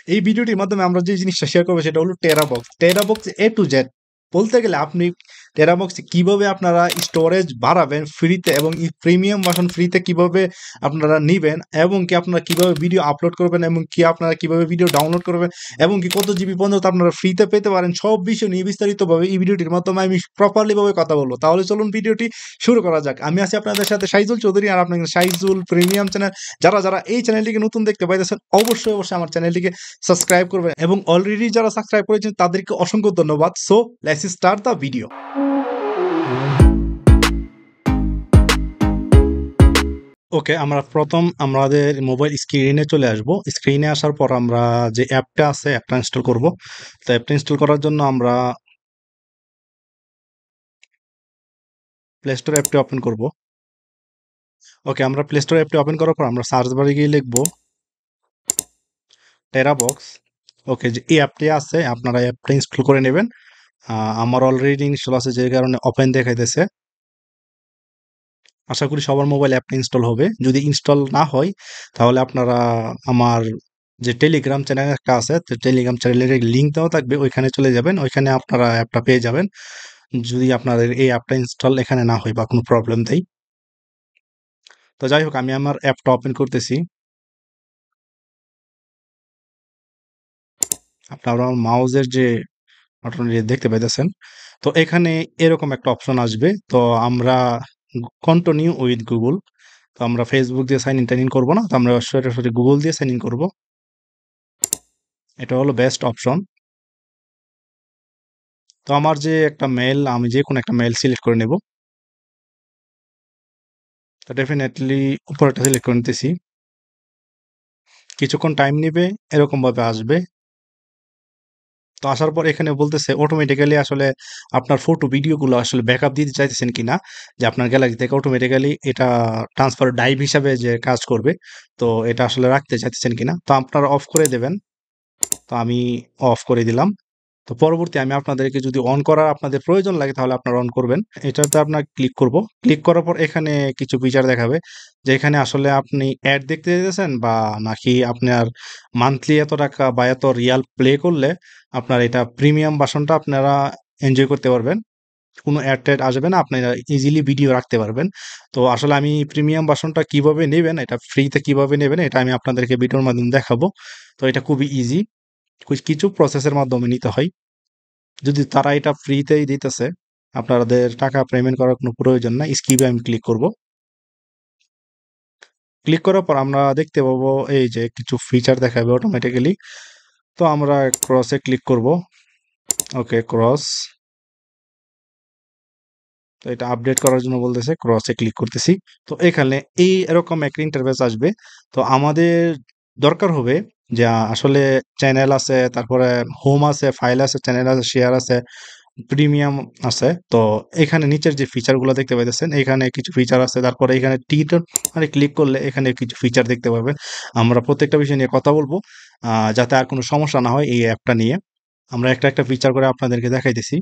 এই ভিডিওটির মাধ্যমে আমরা যে জিনিসটা শেয়ার করবো সেটা হলো TeraBox. TeraBox A to Z বলতে গেলে আপনি টেরাবক্সে কিভাবে আপনারা স্টোরেজ বাড়াবেন ফ্রিতে এবং প্রিমিয়াম ভার্সন ফ্রিতে কিভাবে আপনারা নিবেন এবং কি আপনারা কিভাবে ভিডিও আপলোড করবেন এবং কি আপনারা কিভাবে ভিডিও ডাউনলোড করবেন এবং কি কত জিবি পর্যন্ত আপনারা ফ্রিতে পেতে পারেন সব বিষয় নিয়ে বিস্তারিতভাবে এই ভিডিওটির মাধ্যমে আমি প্রপারলি ভাবে কথা বলবো। তাহলে চলুন ভিডিওটি শুরু করা যাক। আমি আছি আপনাদের সাথে সাইজুল চৌধুরী আর আপনাদের সাইজুল প্রিমিয়াম চ্যানেল। যারা এই চ্যানেলটিকে নতুন দেখতে পাইতেছেন অবশ্যই আমার চ্যানেলটিকে সাবস্ক্রাইব করবেন এবং অলরেডি যারা সাবস্ক্রাইব করেছেন তাদেরকে অসংখ্য ধন্যবাদ। So let's start the video. Okay, আমরা প্রথম আমাদের মোবাইল স্ক্রিনে চলে আসব। স্ক্রিনে আসার পর আমরা যে অ্যাপটা আছে অ্যাপটা ইনস্টল করব। তো অ্যাপটা ইনস্টল করার জন্য আমরা প্লে স্টোর অ্যাপটি ওপেন করব। ওকে, আমরা প্লে স্টোর অ্যাপটি ওপেন করার পর আমরা সার্চ বারে গিয়ে লিখব টেরাবক্স। ওকে, যে এই অ্যাপটি আছে আপনারা অ্যাপটা ইনস্টল করে নেবেন। আমার অলরেডি ইনস্টল আছে যে কারণে ওপেন দেখাইতেছে। আশা করি সবার মোবাইল অ্যাপটা ইনস্টল হবে। যদি ইনস্টল না হয় তাহলে আপনারা আমার যে টেলিগ্রাম চ্যানেল একটা আছে, তো টেলিগ্রাম চ্যানেলের লিঙ্ক দেওয়া থাকবে, ওইখানে চলে যাবেন, ওইখানে আপনারা অ্যাপটা পেয়ে যাবেন যদি আপনাদের এই অ্যাপটা ইনস্টল এখানে না হয় বা কোনো প্রবলেম দেয়। তো যাই হোক, আমি আমার অ্যাপটা ওপেন করতেছি। আপনারা মাউসের যে বাটনটি দেখতে পাইতেছেন, তো এখানে এরকম একটা অপশন আসবে। তো আমরা কন্টিনিউ উইথ গুগল, তো আমরা ফেসবুক দিয়ে সাইন ইন টাইন ইন করবো না, তো আমরা সরাসরি গুগল দিয়ে সাইন ইন করবো। এটা হলো বেস্ট অপশন। তো আমার যে একটা মেল, আমি যে কোনো একটা মেল সিলেক্ট করে নেব। তো ডেফিনেটলি উপরেটা সিলেক্ট করে নিতেছি। কিছুক্ষণ টাইম নেবে, এরকমভাবে আসবে। তো আসার পর এখানে বলতেছে অটোমেটিক্যালি আসলে আপনার ফটো ভিডিওগুলো আসলে ব্যাকআপ দিতে চাইতেছেন কিনা, যে আপনার গ্যালারি থেকে অটোমেটিক্যালি এটা ট্রান্সফার ড্রাইভ হিসাবে যে কাজ করবে, তো এটা আসলে রাখতে চাইতেছেন কিনা, তো আপনারা অফ করে দেবেন। তো আমি অফ করে দিলাম। তো পরবর্তী আমি আপনাদেরকে যদি অন করার আপনাদের প্রয়োজন লাগে তাহলে আপনারা অন করবেন। এটাতে আপনার ক্লিক করব। ক্লিক করার পর এখানে কিছু ফিচার দেখাবে যে এখানে আসলে আপনি অ্যাড দেখতে চাইতেছেন বা নাকি আপনার মান্থলি এত টাকা বা এত রিয়াল প্লে করলে আপনার এটা প্রিমিয়াম ভার্সনটা আপনারা এনজয় করতে পারবেন। কোনো অ্যাড ট্যাড আসবে না, আপনারা ইজিলি ভিডিও রাখতে পারবেন। তো আসলে আমি প্রিমিয়াম ভার্সনটা কিভাবে নেবেন, এটা ফ্রিতে কিভাবে নেবেন, এটা আমি আপনাদেরকে ভিডিওর মাধ্যমে দেখাবো। তো এটা খুবই ইজি, কিছু প্রসেসের মাধ্যমে নিতে হয়। যদি তারা এটা ফ্রিতেই দিতেছে, আপনাদের টাকা পেমেন্ট করার কোনো প্রয়োজন নাই। স্কিপে আমি ক্লিক করব। ক্লিক করার পর আমরা দেখতে পাবো এই যে কিছু ফিচার দেখাবে অটোমেটিক্যালি। তো আমরা ক্রসে ক্লিক করব। ওকে, ক্রস। তো এটা আপডেট করার জন্য বলতেছে, ক্রসে ক্লিক করতেছি। তো এখানে এই এরকম একটা ইন্টারফেস আসবে। তো আমাদের দরকার হবে যে আসলে চ্যানেল আছে, তারপরে হোম আছে, ফাইল আছে, চ্যানেল আছে, শেয়ার আছে, প্রিমিয়াম আছে। তো এখানে নিচের যে ফিচারগুলো দেখতে পাইতেছেন, এখানে কিছু ফিচার আছে। তারপরে এখানে টিটার মানে ক্লিক করলে এখানে কিছু ফিচার দেখতে পাবেন। আমরা প্রত্যেকটা বিষয় নিয়ে কথা বলবো যাতে আর কোনো সমস্যা না হয় এই অ্যাপটা নিয়ে। আমরা একটা একটা ফিচার করে আপনাদেরকে দেখাইতেছি।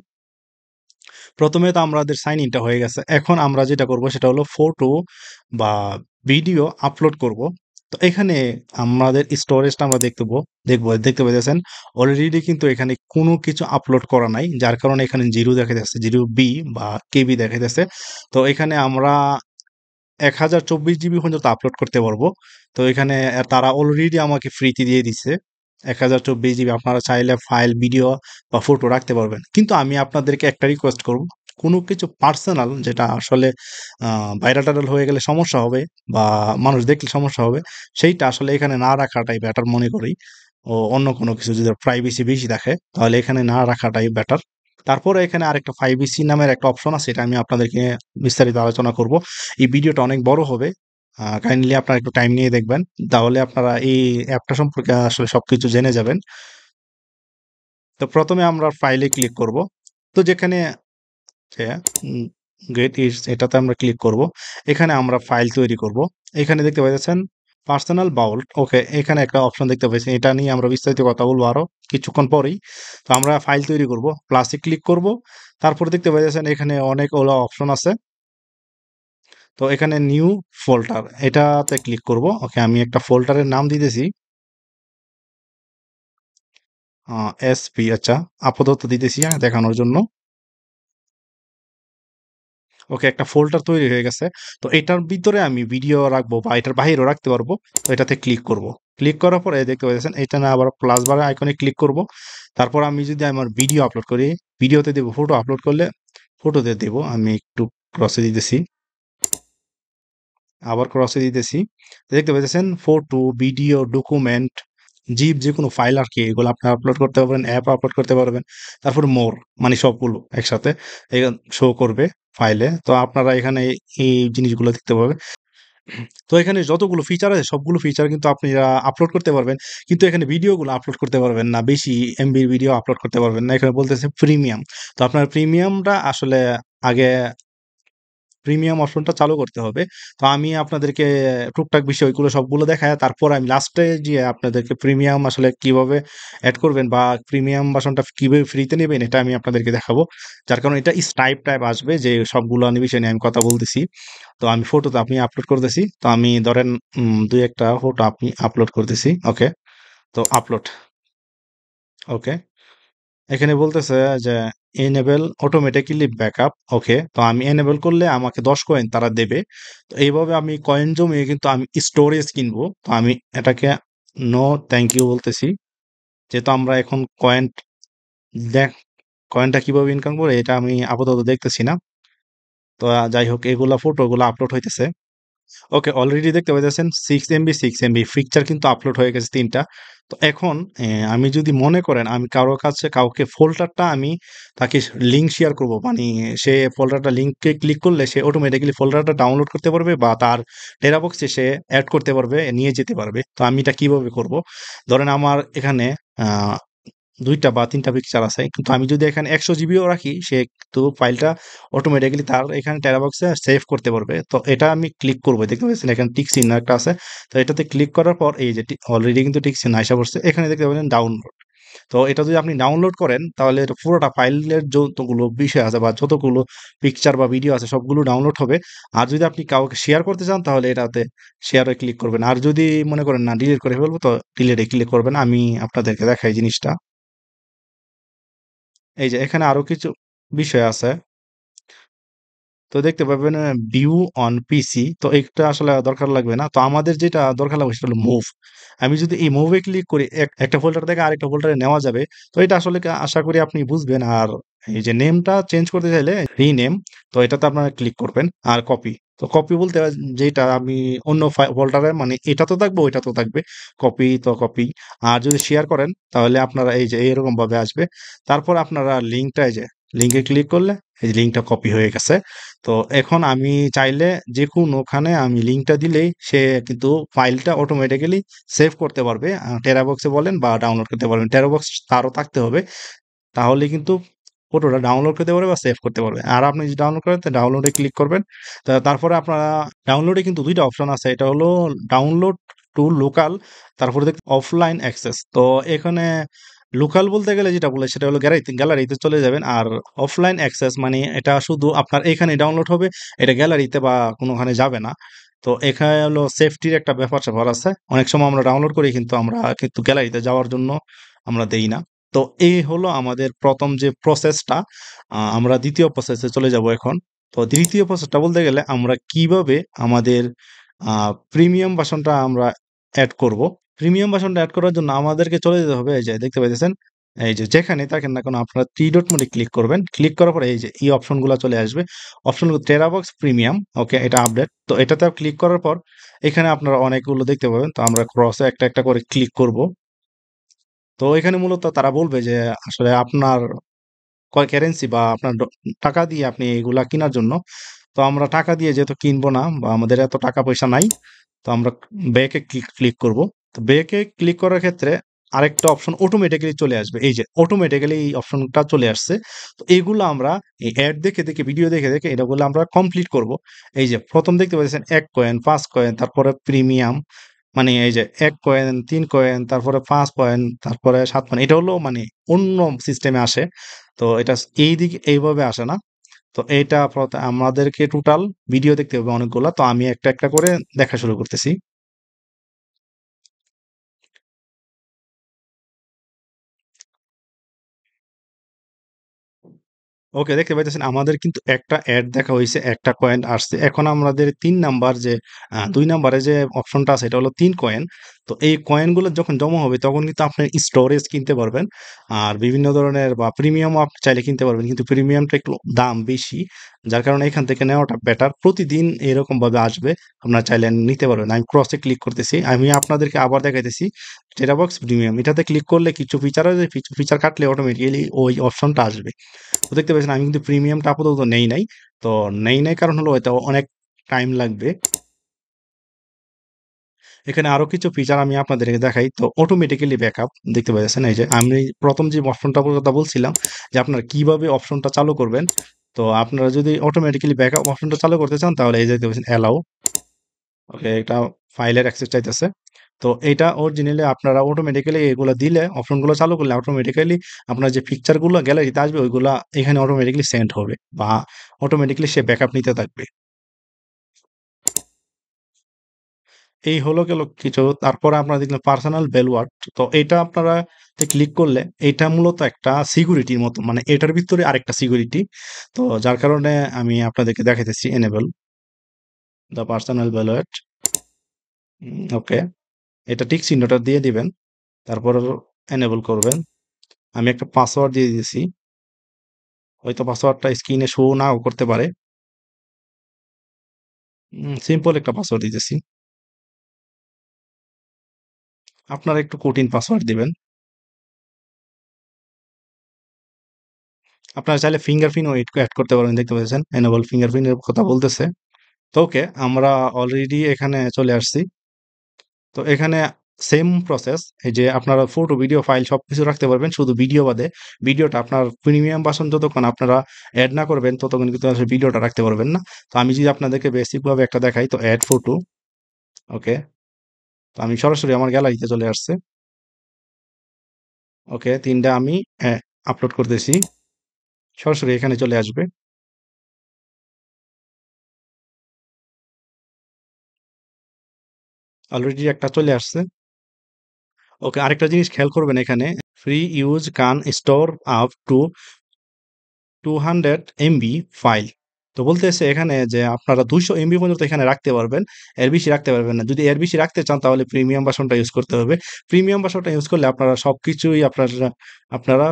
প্রথমে তো আমাদের সাইন ইনটা হয়ে গেছে। এখন আমরা যেটা করব সেটা হলো ফটো বা ভিডিও আপলোড করব। তো এখানে আমাদের স্টোরেজটা আমরা দেখতে পাইতেছেন অলরেডি কিন্তু এখানে কোনো কিছু আপলোড করা নাই, যার কারণে এখানে 0 দেখাইতেছে, 0 বি বা কেবি দেখাইতেছে। তো এখানে আমরা 1024 জিবি পর্যন্ত আপলোড করতে পারবো। তো এখানে তারা অলরেডি আমাকে ফ্রিতে দিয়ে দিচ্ছে 1024 জিবি। আপনারা চাইলে ফাইল, ভিডিও বা ফটো রাখতে পারবেন। কিন্তু আমি আপনাদেরকে একটা রিকোয়েস্ট করব, কোনো কিছু পার্সোনাল যেটা আসলে ভাইরাল টাইরাল হয়ে গেলে সমস্যা হবে বা মানুষ দেখলে সমস্যা হবে, সেইটা আসলে এখানে না রাখাটাই বেটার মনে করি। ও অন্য কোনো কিছু যদি প্রাইভেসি বেশি দেখে তাহলে এখানে না রাখাটাই বেটার। তারপরে এখানে আরেকটা 5EC নামের একটা অপশন আছে, এটা আমি আপনাদেরকে বিস্তারিত আলোচনা করব। এই ভিডিওটা অনেক বড় হবে, কাইন্ডলি আপনারা একটু টাইম নিয়ে দেখবেন, তাহলে আপনারা এই অ্যাপটা সম্পর্কে আসলে সবকিছু জেনে যাবেন। তো প্রথমে আমরা ফাইলে ক্লিক করব। তো যেখানে গেট ইটস এটাতে আমরা ক্লিক করব। এখানে আমরা ফাইল তৈরি করব। এখানে দেখতে পাচ্ছেন পার্সোনাল বাউল। ওকে, এখানে একটা অপশন দেখতে পাচ্ছেন, এটা নিয়ে আমরা বিস্তারিত কথা বলবো আরো কিছুক্ষণ পরেই। তো আমরা ফাইল তৈরি করব, প্লাসে ক্লিক করব। তারপর দেখতে পাচ্ছেন এখানে অনেকগুলো অপশন আছে। তো এখানে নিউ ফোল্ডার এটাতে ক্লিক করব। ওকে, আমি একটা ফোল্ডারের নাম দিতেছি। এসপি, আচ্ছা আপাতত দিতেছি দেখানোর জন্য। ওকে, একটা ফোল্ডার তৈরি হয়ে গেছে। তো এটার ভিতরে আমি ভিডিও রাখবো বা এটার বাইরেও রাখতে পারবো। তো এটাতে ক্লিক করব। ক্লিক করার পরে দেখতে পাচ্ছেন এটা না আবার প্লাস বারের আইকনে ক্লিক করব। তারপর আমি যদি আমার ভিডিও আপলোড করি, ভিডিওতে দেবো, ফটো আপলোড করলে ফটোতে দেবো। আমি একটু ক্রসে দিতেছি, আবার ক্রসে দিতেছি। দেখতে পাচ্ছেন ফটো, ভিডিও, ডকুমেন্ট, জিপ যে কোনো ফাইল আর কি, এগুলো আপনি আপলোড করতে পারবেন, অ্যাপ আপলোড করতে পারবেন। তারপর মোর, মানে সবগুলো একসাথে শো করবে ফাইলে। তো আপনারা এখানে এই জিনিসগুলো দেখতে পাবেন। তো এখানে যতগুলো ফিচার আছে সবগুলো ফিচার কিন্তু আপনারা আপলোড করতে পারবেন, কিন্তু এখানে ভিডিওগুলো আপলোড করতে পারবেন না, বেশি এমবির ভিডিও আপলোড করতে পারবেন না। এখানে বলতেছে প্রিমিয়াম। তো আপনার প্রিমিয়ামটা আসলে আগে প্রিমিয়াম অপশনটা চালু করতে হবে। তো আমি আপনাদেরকে টুকটাক বিষয়গুলো সবগুলো দেখায় তারপর আমি লাস্টে গিয়ে আপনাদেরকে প্রিমিয়াম আসলে কিভাবে অ্যাড করবেন বা প্রিমিয়াম ভার্সনটা কিভাবে ফ্রিতে নেবেন এটা আমি আপনাদেরকে দেখাবো। যার কারণে এটা স্টাইপ টাইপ আসবে যে সবগুলো বিষয় নিয়ে আমি কথা বলতেছি। তো আমি ফটো তো আপনি আপলোড করতেছি। তো আমি ধরেন ২-১ টা ফটো আপনি আপলোড করতেছি। ওকে। তো আপলোড। ওকে। এখানে বলতেছে যে এনেবল অটোমেটিক্যালি ব্যাকআপ। ওকে, তো আমি এনেবল করলে আমাকে 10 কয়েন তারা দেবে। তো এইভাবে আমি কয়েন জমিয়ে কিন্তু আমি স্টোরেজ কিনবো। তো আমি এটাকে নো থ্যাংক ইউ বলতেছি, যেহেতু আমরা এখন দেখ কয়েনটা কিভাবে ইনকাম করে এটা আমি আপাতত দেখতেছি না। তো যাই হোক, এগুলা ফটো গুলো আপলোড হইতেছে। ওকে, অলরেডি দেখতে পাচ্ছেন 6 MB 6 MB পিকচার কিন্তু আপলোড হয়ে গেছে ৩টা। তো এখন আমি যদি মনে করেন আমি কারো কাছে কাউকে ফোল্ডারটা আমি তাকে লিঙ্ক শেয়ার করব, মানে সে ফোল্ডারটা লিঙ্কে ক্লিক করলে সে অটোমেটিক্যালি ফোল্ডারটা ডাউনলোড করতে পারবে বা তার টেরাবক্সে সে অ্যাড করতে পারবে, নিয়ে যেতে পারবে। তো আমি এটা কিভাবে করব? ধরেন আমার এখানে আ ২ টা বা ৩ টা পিকচার আছে। কিন্তু আমি যদি এখানে ১০০ জিবিও রাখি, সে কিন্তু ফাইলটা অটোমেটিক্যালি তার এখানে টেরাবক্সে সেভ করতে পারবে। তো এটা আমি ক্লিক করব। দেখতে পাচ্ছেন এখানে টিক চিহ্ন একটা আছে। তো এটাতে ক্লিক করার পর এই যে অলরেডি কিন্তু টিক চিহ্ন আইসা পড়ছে। এখানে দেখতে পাচ্ছেন ডাউনলোড। তো এটা যদি আপনি ডাউনলোড করেন তাহলে এটা পুরোটা ফাইলের যতগুলো বিষয় আছে বা যতগুলো পিকচার বা ভিডিও আছে সবগুলো ডাউনলোড হবে। আর যদি আপনি কাউকে শেয়ার করতে চান তাহলে এটাতে শেয়ারে ক্লিক করবেন। আর যদি মনে করেন না ডিলিট করে ফেলবো, তো ডিলিটে ক্লিক করবেন। আমি আপনাদেরকে দেখাই জিনিসটা। এই যে এখানে আরো কিছু বিষয় আছে। তো দেখতে পাবেন ভিউ অন পিসি। তো এটা আসলে দরকার লাগবে না। তো আমাদের যেটা দরকার লাগবে সেটা হলো মুভ। আমি যদি এই মুভে ক্লিক করি একটা ফোল্ডার থেকে আরেকটা ফোল্ডারে নেওয়া যাবে। তো এটা আসলে আশা করি আপনি বুঝবেন। আর এই যে নেমটা চেঞ্জ করতে চাইলে রিনেম, তো এটাতে আপনারা ক্লিক করবেন। আর কপি। তো কপি বলতে যেটা আমি অন্য ফোল্ডারে, মানে এটাতেও থাকবে ওইটাতেও থাকবে। কপি তো কপি। আর যদি শেয়ার করেন তাহলে আপনারা এই যে এরকম ভাবে আসবে। তারপর আপনারা লিঙ্কটা এই যে লিঙ্কে ক্লিক করলে এই লিঙ্কটা কপি হয়ে গেছে। তো এখন আমি চাইলে যেকোনোখানে আমি লিঙ্কটা দিলেই সে কিন্তু ফাইলটা অটোমেটিক্যালি সেভ করতে পারবে। টেরাবক্সে বলেন বা ডাউনলোড করতে পারবেন। টেরাবক্স তারও থাকতে হবে। তাহলে কিন্তু ফটোটা ডাউনলোড করতে পারবে বা সেভ করতে পারবে। আর আপনি যদি ডাউনলোড করেন তো ডাউনলোডে ক্লিক করবেন। তারপরে আপনারা ডাউনলোডে কিন্তু ২ টা অপশন আছে। এটা হলো ডাউনলোড টু লোকাল, তারপরে অফলাইন অ্যাক্সেস। তো এখানে লোকাল বলতে গেলে যেটা বলে সেটা হলো গ্যালারিতে চলে যাবেন। আর অফলাইন অ্যাক্সেস মানে এটা শুধু আপনার এখানে ডাউনলোড হবে, এটা গ্যালারিতে বা কোনোখানে যাবে না। তো এখানে হলো সেফটির একটা ব্যাপার-স্যাপার আছে। অনেক সময় আমরা ডাউনলোড করি কিন্তু আমরা কিন্তু গ্যালারিতে যাওয়ার জন্য আমরা দেই না। তো এই হলো আমাদের ১ম যে প্রসেসটা। আমরা ২য় প্রসেসে চলে যাব এখন। তো ৩য় প্রসেসটা বলতে গেলে আমরা কিভাবে আমাদের আ প্রিমিয়াম ভার্সনটা আমরা এড করব। প্রিমিয়াম ভার্সনটা এড করার জন্য আমাদেরকে চলে যেতে হবে এই যে দেখতে পাইতেছেন, এই যে যেখানেই থাকেন না কেন আপনারা 3 ডট মোডে ক্লিক করবেন। ক্লিক করার পরে এই যে এই অপশনগুলা চলে আসবে। অপশনগুলো টেরাবক্স প্রিমিয়াম, ওকে এটা আপডেট। তো এটাতে ক্লিক করার পর এখানে আপনারা অনেকগুলো দেখতে পাবেন। তো আমরা ক্রসে একটা করে ক্লিক করব। তো এখানে মূলত তারা বলবে যে আসলে আপনার কারেন্সি বা আপনার টাকা দিয়ে আপনি এগুলা কিনার জন্য। তো আমরা টাকা দিয়ে যেহেতু কিনবো না বা আমাদের এত টাকা পয়সা নাই, তো আমরা ব্যাকে ক্লিক করব। তো ব্যাকে ক্লিক করার ক্ষেত্রে আরেকটা অপশন অটোমেটিক্যালি চলে আসবে। এই যে অটোমেটিক্যালি এই অপশনটা চলে আসছে। তো এইগুলো আমরা এই অ্যাড দেখে ভিডিও দেখে এটাগুলো আমরা কমপ্লিট করব। এই যে ১ম দেখতে পাচ্ছেন ১ কয়েন, 5 কয়েন, তারপরে প্রিমিয়াম, মানে এই যে ১ কয়েন, ৩ কয়েন, তারপরে ৫ কয়েন, তারপরে ৭ কয়েন। এটা হলো মানে অন্য সিস্টেমে আসে। তো এটা এইদিকে এইভাবে আসে না। তো এইটা আমাদেরকে টোটাল ভিডিও দেখতে হবে অনেকগুলা। তো আমি একটা করে দেখা শুরু করতেছি। ওকে, দেখতে পাইতেছেন আমাদের কিন্তু একটা অ্যাড দেখা হইছে, একটা কয়েন আসছে। এখন আমাদের ৩ নাম্বার যে ২ নাম্বারে যে অপশনটা আছে এটা হলো ৩ কয়েন। তো এই কয়েনগুলো যখন জমা হবে তখন কিন্তু আপনি স্টোরেজ কিনতে পারবেন। আর বিভিন্ন ধরনের বা প্রিমিয়ামও আপনি চাইলে কিনতে পারবেন। কিন্তু প্রিমিয়ামটা একটু দাম বেশি। যার কারণে এখান থেকে নেওয়াটা বেটার। প্রতিদিন এরকমভাবে আসবে। আপনারা চাইলে নিতে পারবেন। আমি ক্রসে ক্লিক করতেছি। আমি আপনাদেরকে আবার দেখাইতেছি। TeraBox premium. এটাতে ক্লিক করলে কিছু ফিচার আছে, ফিচার কাটলে অটোমেটিক্যালি ওই অপশনটা আসবে। তো দেখতে পাচ্ছেন আমি কিন্তু প্রিমিয়ামটা আপাতত নেই নাই। তো নেই নাই কারণ হলো এটা অনেক টাইম লাগবে। এখানে আরো কিছু ফিচার আমি আপনাদেরকে দেখাই। তো অটোমেটিক্যালি ব্যাকআপ দেখতে পাচ্ছেন এই যে আমি প্রথম যে অপশনটার কথা বলছিলাম যে আপনারা কিভাবে অপশনটা চালু করবেন। তো আপনারা যদি অটোমেটিক্যালি ব্যাকআপ অপশনটা চালু করতে চান তাহলে এই যে দেখতে পাচ্ছেন অ্যালাউ। ওকে, এটা ফাইলের অ্যাক্সেস চাইতেছে। তো এটা অরিজিনালি আপনারা অটোমেটিক্যালি এগুলো দিলে অপশনগুলো চালু করলে অটোমেটিক্যালি আপনার যে পিকচারগুলো গ্যালারিতে আসবে ওইগুলা এখানে অটোমেটিক্যালি সেন্ড হবে বা অটোমেটিক্যালি সে ব্যাকআপ নিতে থাকবে। এই হলো গেল কিছু। তারপরে আপনারা দেখলেন পার্সোনাল বেলওয়ার্ড। তো এটা আপনারা ক্লিক করলে এটা মূলত একটা সিকিউরিটির মতো, মানে এটার ভিতরে আরেকটা সিকিউরিটি। তো যার কারণে আমি আপনাদেরকে দেখাইতেছি এনেবল দ্য পার্সোনাল বেলওয়ার্ড। ওকে, এটা টিক চিহ্নটা দিয়ে দিবেন। তারপর এনেবল করবেন। আমি একটা পাসওয়ার্ড দিয়ে দিয়েছি। হয়তো পাসওয়ার্ডটা স্ক্রিনে শো নাও করতে পারে। সিম্পল একটা পাসওয়ার্ড দিতেছি। আপনারা একটু কঠিন পাসওয়ার্ড দিবেন। আপনারা চাইলে ফিঙ্গারপ্রিন্টও এড করতে পারবেন। দেখতে পাচ্ছেন এনেবল ফিঙ্গারপ্রিন্টের কথা বলতেছে। তো ওকে, আমরা অলরেডি এখানে চলে আসছি। তো এখানে সেম প্রসেস, এই যে আপনারা ফটো, ভিডিও, ফাইল সবকিছু রাখতে পারবেন শুধু ভিডিও বাদে। ভিডিওটা আপনার প্রিমিয়াম ভার্সন যতক্ষণ আপনারা এড না করবেন ততক্ষণ কিন্তু আসলে ভিডিওটা রাখতে পারবেন না। তো আমি যদি আপনাদেরকে বেসিক ভাবে একটা দেখাই, তো এড ফটো। ওকে, তো আমি সরাসরি আমার গ্যালারিতে চলে আসছে। ওকে, ৩টা আমি আপলোড করতেছি। সরাসরি এখানে চলে আসবে। অলরেডি একটা চলে আসছে। ওকে, আরেকটা জিনিস খেয়াল করবেন এখানে, ফ্রি ইউজ কান store up to 200 MB file. তো বলতেছে এখানে যে আপনারা 200 এমবি পর্যন্ত এখানে রাখতে পারবেন। এর বেশি রাখতে পারবেন না। যদি এর বেশি রাখতে চান তাহলে প্রিমিয়াম ভার্সনটা ইউজ করতে হবে। প্রিমিয়াম ভার্সনটা ইউজ করলে আপনারা সবকিছুই আপনারা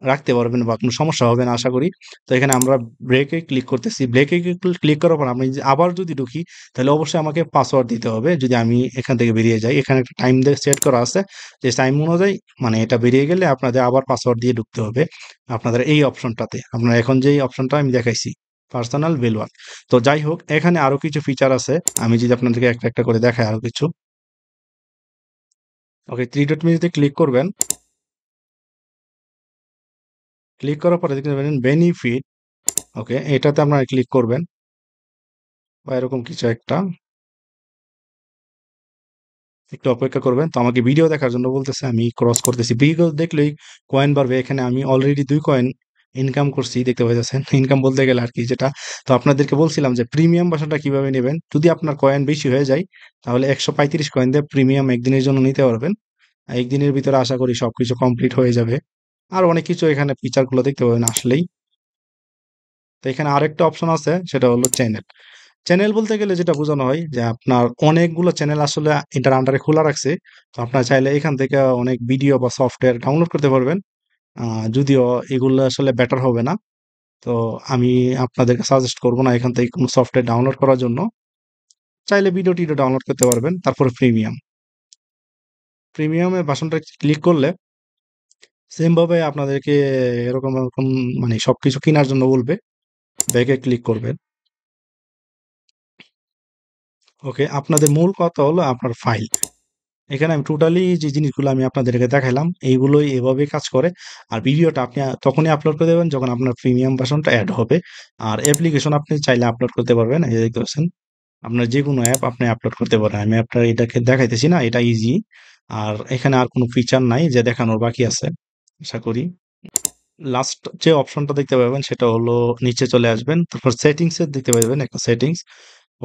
রাখতে পারবেন বা কোনো সমস্যা হবে না আশা করি। তো এখানে আমরা ব্রেকে ক্লিক করতেছি। ব্রেকে ক্লিক করার পর আমি আবার যদি ঢুকি তাহলে অবশ্যই আমাকে পাসওয়ার্ড দিতে হবে যদি আমি এখান থেকে বেরিয়ে যাই। এখানে একটা টাইম সেট করা আছে। যে টাইম অনুযায়ী মানে এটা বেরিয়ে গেলে আপনাদের আবার পাসওয়ার্ড দিয়ে ঢুকতে হবে আপনাদের এই অপশনটাতে। আপনার এখন যেই অপশনটা আমি দেখাইছি পার্সোনাল বেলওয়ার্ড। তো যাই হোক, এখানে আরো কিছু ফিচার আছে। আমি যদি আপনাদেরকে একটা একটা করে দেখাই আরো কিছু। ওকে, থ্রি ডট মেনুতে ক্লিক করবেন। ক্লিক করার পরে দেখতে পাবেন বেনিফিট। ওকে, এটাতে আপনারা ক্লিক করবেন বা এরকম কিছু একটা। একটু অপেক্ষা করবেন। তো আমাকে ভিডিও দেখার জন্য বলতেছে, আমি ক্রস করতেছি। ভিডিও দেখলেই কয়েন বাড়বে। এখানে আমি অলরেডি 2 কয়েন ইনকাম করছি, দেখতে পাচ্ছেন। ইনকাম বলতে গেলে আরকি যেটা। তো আপনাদেরকে বলছিলাম যে প্রিমিয়াম ভার্সনটা কিভাবে নিবেন। যদি আপনার কয়েন বেশি হয়ে যায় তাহলে ১৩৫ কয়েন দিয়ে প্রিমিয়াম ১ দিনের জন্য নিতে পারবেন। ১ দিনের ভিতরে আশা করি সবকিছু কমপ্লিট হয়ে যাবে। আর অনেক কিছু এখানে ফিচার গুলো দেখতে পাবেন আসলেই। তো এখানে আরেকটা অপশন আছে, সেটা হলো চ্যানেল। চ্যানেল বলতে গেলে যেটা বোঝানো হয় যে আপনার অনেকগুলো চ্যানেল আসলে এটার আন্ডারে খোলা রাখছে। তো আপনারা চাইলে এখান থেকে অনেক ভিডিও বা সফটওয়্যার ডাউনলোড করতে পারবেন। যদিও এগুলো আসলে বেটার হবে না। তো আমি আপনাদেরকে সাজেস্ট করব না এখান থেকে কোনো সফটওয়্যার ডাউনলোড করার জন্য। চাইলে ভিডিও-টিডিও ডাউনলোড করতে পারবেন। তারপরে প্রিমিয়াম। প্রিমিয়ামের বাটনটা ক্লিক করলে সেম ভাবে আপনাদেরকে এরকম মানে সবকিছু কেনার জন্য বলবে। ব্যাকে ক্লিক করবেন। ওকে, আপনাদের মূল কথা হলো আপনার ফাইল। এখানে আমি টোটালি যে জিনিসগুলো আমি আপনাদেরকে দেখাইলাম এইগুলোই এভাবেই কাজ করে। আর ভিডিওটা আপনি তখনই আপলোড করে দেবেন যখন আপনার প্রিমিয়াম ভার্সনটা এড হবে। আর অ্যাপ্লিকেশন আপনি চাইলে আপলোড করতে পারবেন। এই যে দেখতে পাচ্ছেন। আপনার যেকোনো অ্যাপ আপনি আপলোড করতে পারেন। আমি আপনার এটাকে দেখাইতেছি না, এটা ইজি। আর এখানে আর কোনো ফিচার নাই যে দেখানোর বাকি আছে, আশা করি। লাস্ট যে অপশনটা দেখতে পাবেন সেটা হলো নিচে চলে আসবেন। তারপর সেটিংস এ দেখতে পাবেন একটা সেটিংস।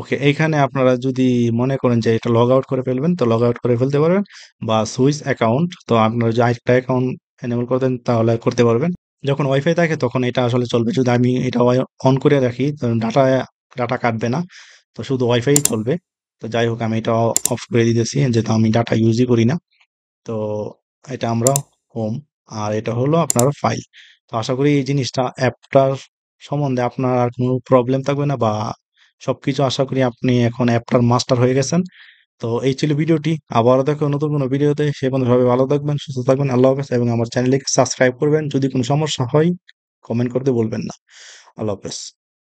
ওকে, এইখানে আপনারা যদি মনে করেন যে এটা লগ আউট করে ফেলবেন তো লগ আউট করে ফেলতে পারবেন বা সুইচ অ্যাকাউন্ট, তো আপনারা যদি আরেকটা অ্যাকাউন্ট এনেবল করে দেন তাহলে করতে পারবেন। যখন ওয়াইফাই থাকে তখন এটা আসলে চলবে। যদি আমি এটা অন করে রাখি ডাটা ডাটা কাটবে না, তো শুধু ওয়াইফাই চলবে। তো যাই হোক আমি এটা অফ করে দিতেছি, যেহেতু আমি ডাটা ইউজই করি না। তো এটা আমরা হোম, আর এটা হলো আপনার ফাইল। তো আশা করি এই জিনিসটা অ্যাপটার সম্বন্ধে আপনার আর কোনো প্রবলেম থাকবে না, বা সবকিছু আশা করি আপনি এখন অ্যাপটার মাস্টার হয়ে গেছেন। তো এই ছিল ভিডিওটি। আবারও দেখো নতুন কোনো ভিডিওতে। সে পর্যন্ত সবাই ভালো থাকবেন, সুস্থ থাকবেন। আল্লাহ হাফেজ। এবং আমার চ্যানেলকে সাবস্ক্রাইব করবেন। যদি কোনো সমস্যা হয় কমেন্ট করতে বলবেন না। আল্লাহ হাফেজ।